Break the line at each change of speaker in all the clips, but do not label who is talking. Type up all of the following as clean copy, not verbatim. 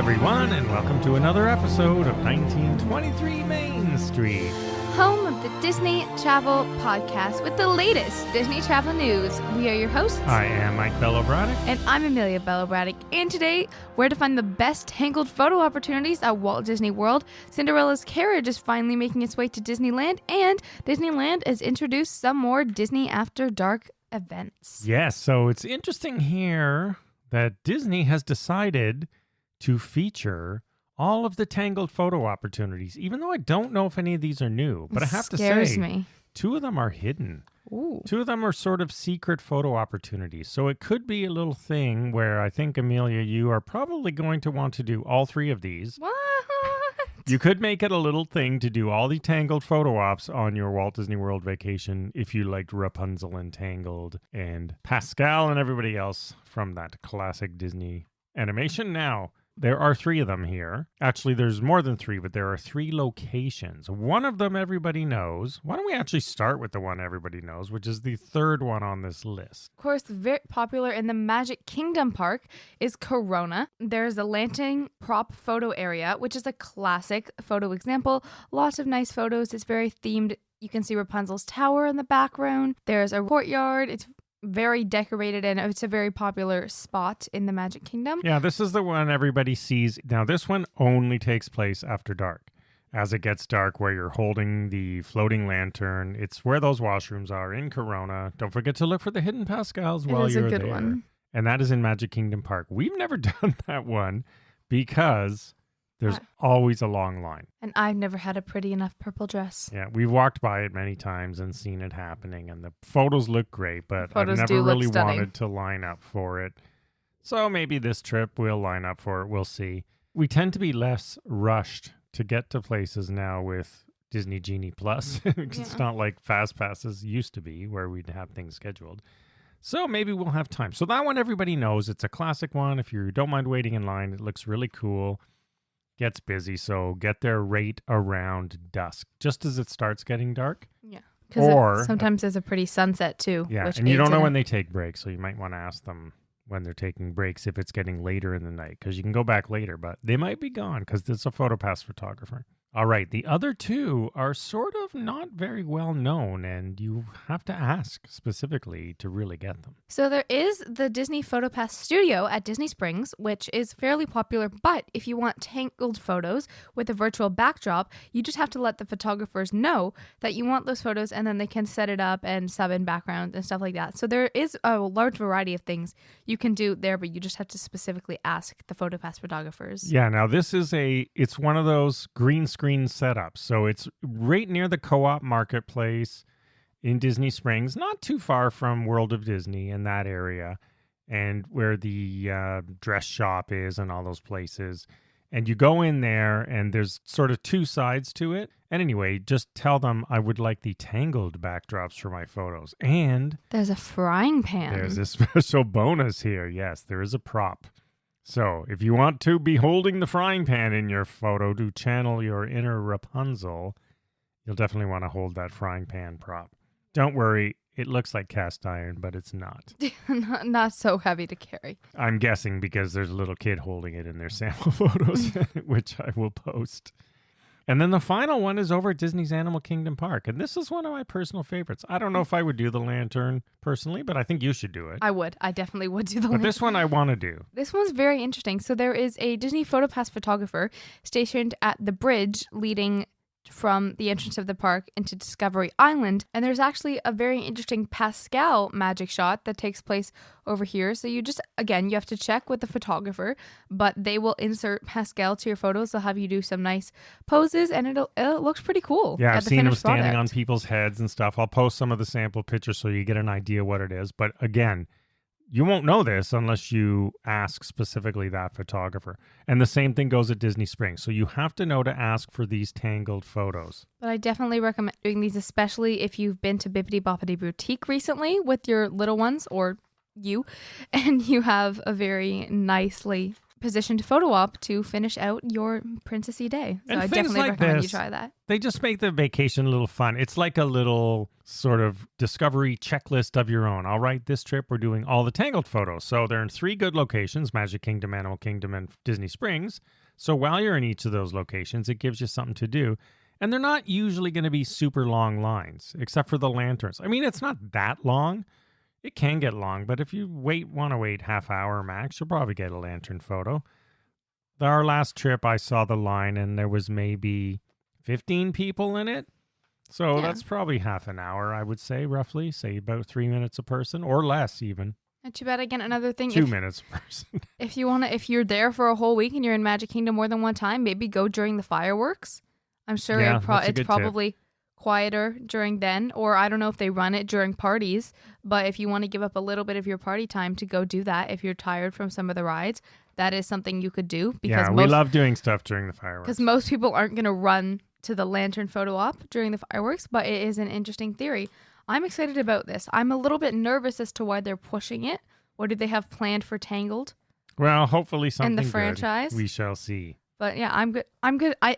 everyone, and welcome to another episode of 1923 Main Street.
Home of the Disney Travel Podcast with the latest Disney travel news. We are your hosts.
I am Mike Bello-Braddock.
And I'm Amelia Bello-Braddock. And today, where to find the best Tangled photo opportunities at Walt Disney World. Cinderella's carriage is finally making its way to Disneyland. And Disneyland has introduced some more Disney After Dark events.
Yes, so it's interesting here that Disney has decided to feature all of the Tangled photo opportunities, even though I don't know if any of these are new. But I have to say, two of them are hidden.
Ooh.
Two of them are sort of secret photo opportunities. So it could be a little thing where I think, Amelia, you are probably going to want to do all three of these.
What?
You could make it a little thing to do all the Tangled photo ops on your Walt Disney World vacation if you liked Rapunzel and Tangled and Pascal and everybody else from that classic Disney animation. Now, there are three of them here. Actually, there's more than three, but there are three locations. One of them everybody knows. Why don't we actually start with the one everybody knows, which is the third one on this list?
Of course, very popular in the Magic Kingdom Park is Corona. There's a lantern prop photo area, which is a classic photo example. Lots of nice photos. It's very themed. You can see Rapunzel's tower in the background. There's a courtyard. It's very decorated, and it's a very popular spot in the Magic Kingdom.
Yeah, this is the one everybody sees. Now, this one only takes place after dark. As it gets dark, where you're holding the floating lantern, it's where those washrooms are in Corona. Don't forget to look for the hidden Pascals while you're there.
It is a good one.
And that is in Magic Kingdom Park. We've never done that one because there's always a long line.
And I've never had a pretty enough purple dress.
Yeah, we've walked by it many times and seen it happening, and the photos look great, but I've never really wanted to line up for it. So maybe this trip we'll line up for it. We'll see. We tend to be less rushed to get to places now with Disney Genie Plus. It's not like Fast Passes used to be, where we'd have things scheduled. So maybe we'll have time. So that one everybody knows. It's a classic one. If you don't mind waiting in line, it looks really cool. Gets busy, so get there right around dusk, just as it starts getting dark.
Yeah, because sometimes there's a pretty sunset too.
Yeah, and you don't know when they take breaks, so you might want to ask them when they're taking breaks if it's getting later in the night, because you can go back later, but they might be gone because it's a PhotoPass photographer. All right, the other two are sort of not very well known, and you have to ask specifically to really get them.
So there is the Disney PhotoPass Studio at Disney Springs, which is fairly popular, but if you want Tangled photos with a virtual backdrop, you just have to let the photographers know that you want those photos, and then they can set it up and sub in backgrounds and stuff like that. So there is a large variety of things you can do there, but you just have to specifically ask the PhotoPass photographers.
Yeah, now this is it's one of those green screen setups. So it's right near the Co-op Marketplace in Disney Springs, not too far from World of Disney in that area, and where the dress shop is and all those places. And you go in there, and there's sort of two sides to it. And anyway, just tell them I would like the Tangled backdrops for my photos. And
there's a frying pan.
There's a special bonus here. Yes, there is a prop. So, if you want to be holding the frying pan in your photo to channel your inner Rapunzel, you'll definitely want to hold that frying pan prop. Don't worry, it looks like cast iron, but it's not.
Not so heavy to carry.
I'm guessing because there's a little kid holding it in their sample photos, which I will post. And then the final one is over at Disney's Animal Kingdom Park. And this is one of my personal favorites. I don't know if I would do the lantern personally, but I think you should do it.
I would. I definitely would do the lantern.
But this one I want to do.
This one's very interesting. So there is a Disney PhotoPass photographer stationed at the bridge leading from the entrance of the park into Discovery Island. And there's actually a very interesting Pascal magic shot that takes place over here. So you have to check with the photographer, but they will insert Pascal to your photos. They'll have you do some nice poses, and it looks pretty cool.
Yeah, I've seen them standing on people's heads and stuff. I'll post some of the sample pictures so you get an idea what it is. But again, you won't know this unless you ask specifically that photographer. And the same thing goes at Disney Springs. So you have to know to ask for these Tangled photos.
But I definitely recommend doing these, especially if you've been to Bibbidi Boppidi Boutique recently with your little ones or you, and you have a very nicely positioned photo op to finish out your princessy day. So
and
I
things
definitely
like
recommend
this,
you try that.
They just make the vacation a little fun. It's like a little sort of discovery checklist of your own. All right, this trip we're doing all the Tangled photos. So they're in 3 good locations, Magic Kingdom, Animal Kingdom, and Disney Springs. So while you're in each of those locations, it gives you something to do. And they're not usually going to be super long lines, except for the lanterns. I mean, it's not that long. It can get long, but if you want to wait half hour max, you'll probably get a lantern photo. Our last trip, I saw the line, and there was maybe 15 people in it. So that's probably half an hour, I would say, roughly. Say about 3 minutes a person, or less even.
Not too bad. Again, another thing.
2 minutes a person.
If you're there for a whole week and you're in Magic Kingdom more than one time, maybe go during the fireworks. I'm sure it's probably quieter during then, or I don't know if they run it during parties, but if you want to give up a little bit of your party time to go do that, if you're tired from some of the rides, that is something you could do. Because
we love doing stuff during the fireworks.
Because most people aren't going to run to the lantern photo op during the fireworks, but it is an interesting theory. I'm excited about this. I'm a little bit nervous as to why they're pushing it. What do they have planned for Tangled?
Well, hopefully something
in the
good.
franchise.
We shall see.
But yeah, I'm good.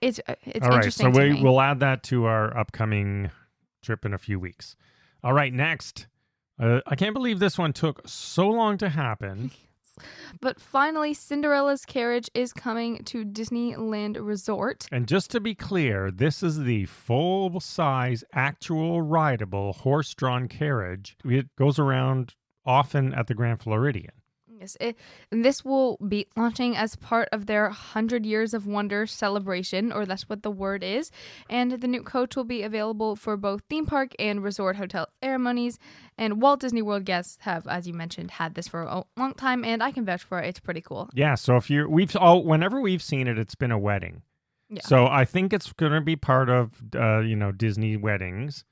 It's
all
interesting.
All right,
so
we'll add that to our upcoming trip in a few weeks. All right, next. I can't believe this one took so long to happen.
But finally, Cinderella's carriage is coming to Disneyland Resort.
And just to be clear, this is the full-size, actual rideable horse-drawn carriage. It goes around often at the Grand Floridian.
Yes, and this will be launching as part of their 100 Years of Wonder celebration, or that's what the word is. And the new coach will be available for both theme park and resort hotel ceremonies. And Walt Disney World guests have, as you mentioned, had this for a long time, and I can vouch for it. It's pretty cool.
Yeah, so whenever we've seen it, it's been a wedding.
Yeah.
So I think it's going to be part of Disney weddings.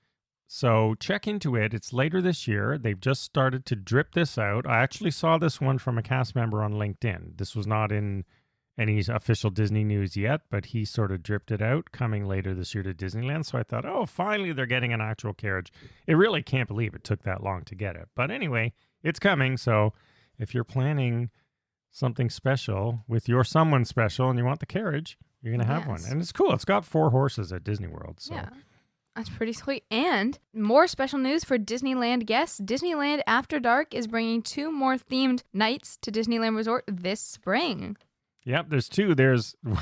So check into it. It's later this year. They've just started to drip this out. I actually saw this one from a cast member on LinkedIn. This was not in any official Disney news yet, but he sort of dripped it out coming later this year to Disneyland. So I thought, oh, finally they're getting an actual carriage. It really can't believe it took that long to get it. But anyway, it's coming. So if you're planning something special with your someone special and you want the carriage, you're going to have one. And it's cool. It's got 4 horses at Disney World. So.
Yeah. That's pretty sweet. And more special news for Disneyland guests. Disneyland After Dark is bringing 2 more themed nights to Disneyland Resort this spring.
Yep, there's 2.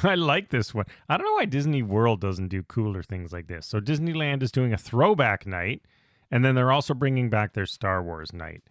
I like this one. I don't know why Disney World doesn't do cooler things like this. So Disneyland is doing a throwback night, and then they're also bringing back their Star Wars night.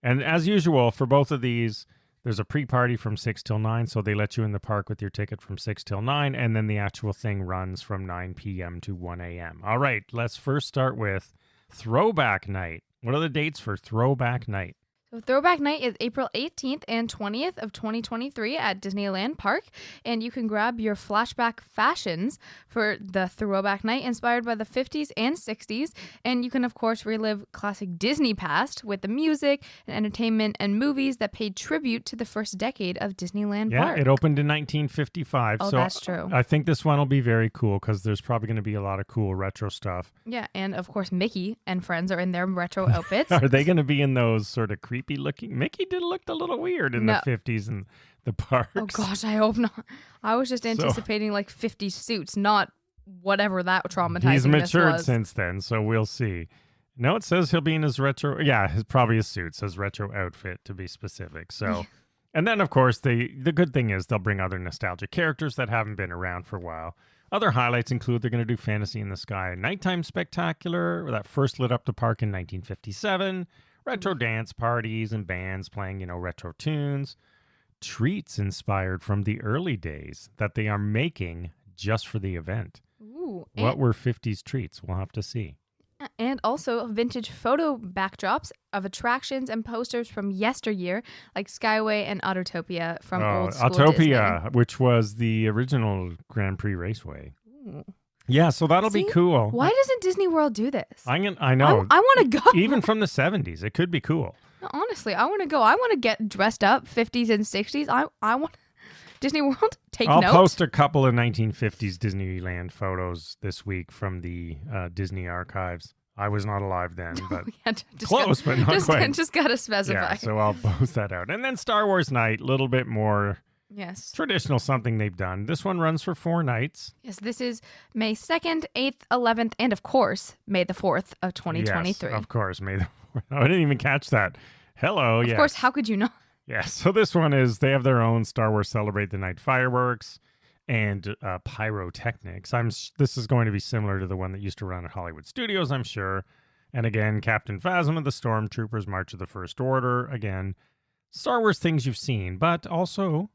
And as usual, for both of these, there's a pre-party from 6 till 9, so they let you in the park with your ticket from 6 till 9, and then the actual thing runs from 9 p.m. to 1 a.m. All right, let's first start with Throwback Night. What are the dates for Throwback Night?
So Throwback Night is April 18th and 20th of 2023 at Disneyland Park, and you can grab your flashback fashions for the Throwback Night inspired by the 50s and 60s, and you can of course relive classic Disney past with the music and entertainment and movies that paid tribute to the first decade of Disneyland Park.
Yeah, it opened in 1955,
so that's true.
I think this one will be very cool because there's probably going to be a lot of cool retro stuff.
Yeah, and of course Mickey and friends are in their retro outfits.
Are they going to be in those sort of creepy looking? Mickey did look a little weird in the 50s and the parks.
Oh gosh, I hope not. I was just anticipating like 50 suits, not whatever that traumatizing
He's matured
was.
since then, so we'll see. No, it says he'll be in his retro. Yeah, probably his suit. It says retro outfit to be specific. So, and then of course the good thing is they'll bring other nostalgic characters that haven't been around for a while. Other highlights include they're going to do Fantasy in the Sky Nighttime Spectacular that first lit up the park in 1957. Retro dance parties and bands playing, retro tunes. Treats inspired from the early days that they are making just for the event.
Ooh,
what were 50s treats? We'll have to see.
And also vintage photo backdrops of attractions and posters from yesteryear, like Skyway and Autotopia from old school
Autopia,
Disney.
Which was the original Grand Prix Raceway. Ooh. Yeah, so that'll be cool.
Why doesn't Disney World do this?
I know.
I want to go.
Even from the 70s. It could be cool.
No, honestly, I want to go. I want to get dressed up 50s and 60s. I want Disney World, take note.
I'll post a couple of 1950s Disneyland photos this week from the Disney archives. I was not alive then, but close, but not quite.
Just got to specify.
Yeah, so I'll post that out. And then Star Wars night, a little bit more
Yes.
Traditional, something they've done. This one runs for 4 nights.
Yes, this is May 2nd, 8th, 11th, and of course, May the 4th of 2023.
Yes, of course, May the 4th. I didn't even catch that. Hello,
Of course, how could you not?
Yes, so this one is, they have their own Star Wars Celebrate the Night fireworks and pyrotechnics. This is going to be similar to the one that used to run at Hollywood Studios, I'm sure. And again, Captain Phasma, the Stormtroopers, March of the First Order. Again, Star Wars things you've seen, but also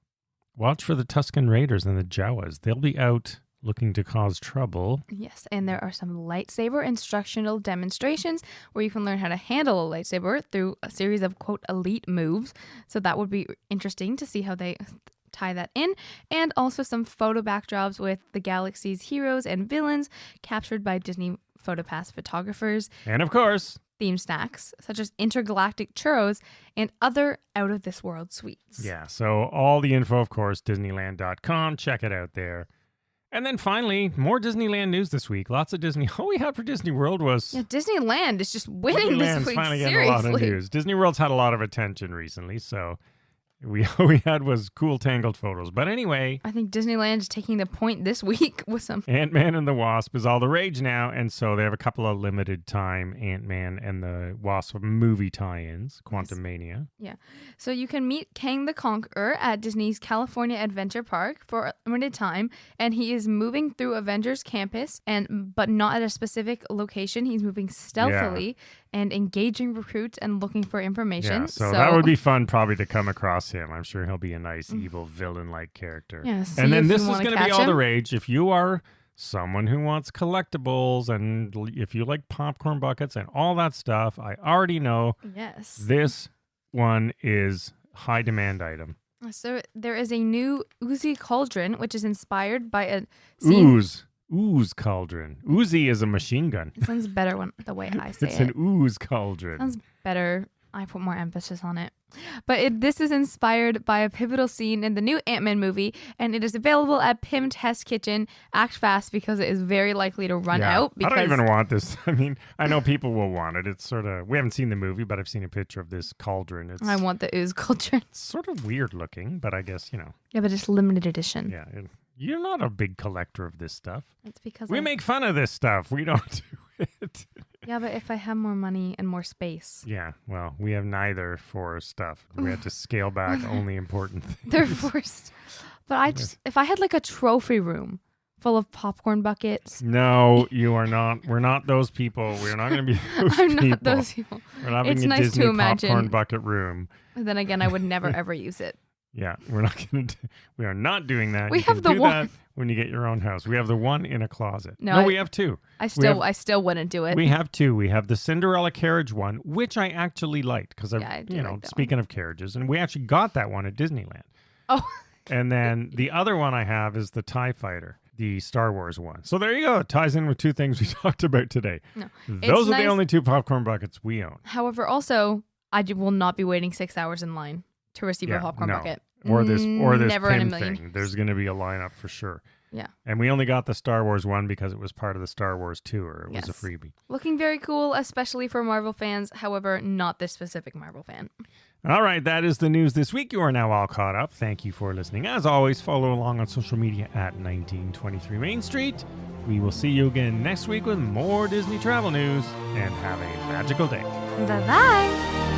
watch for the Tusken Raiders and the Jawas. They'll be out looking to cause trouble.
Yes, and there are some lightsaber instructional demonstrations where you can learn how to handle a lightsaber through a series of, quote, elite moves. So that would be interesting to see how they tie that in. And also some photo backdrops with the galaxy's heroes and villains captured by Disney PhotoPass photographers.
And of course,
theme snacks such as intergalactic churros and other out-of-this-world sweets.
Yeah, so all the info, of course, Disneyland.com. Check it out there. And then finally, more Disneyland news this week. Lots of Disney. All we had for Disney World was...
Yeah, Disneyland is just winning this week.
Finally
Seriously.
getting a lot of news. Disney World's had a lot of attention recently, so all we had was cool Tangled photos. But anyway...
I think Disneyland is taking the point this week with some...
Ant-Man and the Wasp is all the rage now, and so they have a couple of limited time Ant-Man and the Wasp movie tie-ins, Quantum Mania.
Yeah. So you can meet Kang the Conqueror at Disney's California Adventure Park for a limited time, and he is moving through Avengers Campus, but not at a specific location. He's moving stealthily and engaging recruits and looking for information.
Yeah, so that would be fun probably to come across him. I'm sure he'll be a nice, evil, villain-like character.
Yeah,
and then this is going to be all the rage. If you are someone who wants collectibles and if you like popcorn buckets and all that stuff, I already know this one is high demand item.
So there is a new Uzi cauldron, which is inspired by a scene.
Ooze cauldron. Uzi is a machine gun.
It sounds better the way I say it.
It's an ooze cauldron.
Sounds better. I put more emphasis on it. But this is inspired by a pivotal scene in the new Ant-Man movie, and it is available at Pym Test Kitchen. Act fast because it is very likely to run out.
I don't even want this. I mean, I know people will want it. It's sort of, we haven't seen the movie, but I've seen a picture of this cauldron.
I want the ooze cauldron.
It's sort of weird looking, but I guess,
Yeah, but it's limited edition.
Yeah, you're not a big collector of this stuff.
It's because
we make fun of this stuff. We don't do it.
Yeah, but if I have more money and more space.
Yeah, well, we have neither for stuff. We had to scale back only important things.
They're forced. But if I had like a trophy room full of popcorn buckets.
No, you are not. We're not those people. We're not going to be those people.
I'm not those people.
We're not having a
nice
Disney
to imagine.
popcorn bucket room.
And then again, I would never ever use it.
Yeah, we are not doing that.
We
you
have
can
the
do
one
that when you get your own house. We have the one in a closet.
No,
we have 2.
I still wouldn't do it.
We have 2. We have the Cinderella carriage one, which I actually liked because speaking of carriages, and we actually got that one at Disneyland.
Oh.
And then the other one I have is the TIE Fighter, the Star Wars one. So there you go. It ties in with 2 things we talked about today.
No,
those are the only 2 popcorn buckets we own.
However, also, I will not be waiting 6 hours in line to receive a popcorn bucket.
Or this
Never
Pym
in a million.
thing. There's going to be a lineup for sure.
Yeah.
And we only got the Star Wars one because it was part of the Star Wars tour. It was a freebie.
Looking very cool, especially for Marvel fans. However, not this specific Marvel fan.
All right, that is the news this week. You are now all caught up. Thank you for listening. As always, follow along on social media at 1923 Main Street. We will see you again next week with more Disney travel news, and have a magical day.
Bye-bye.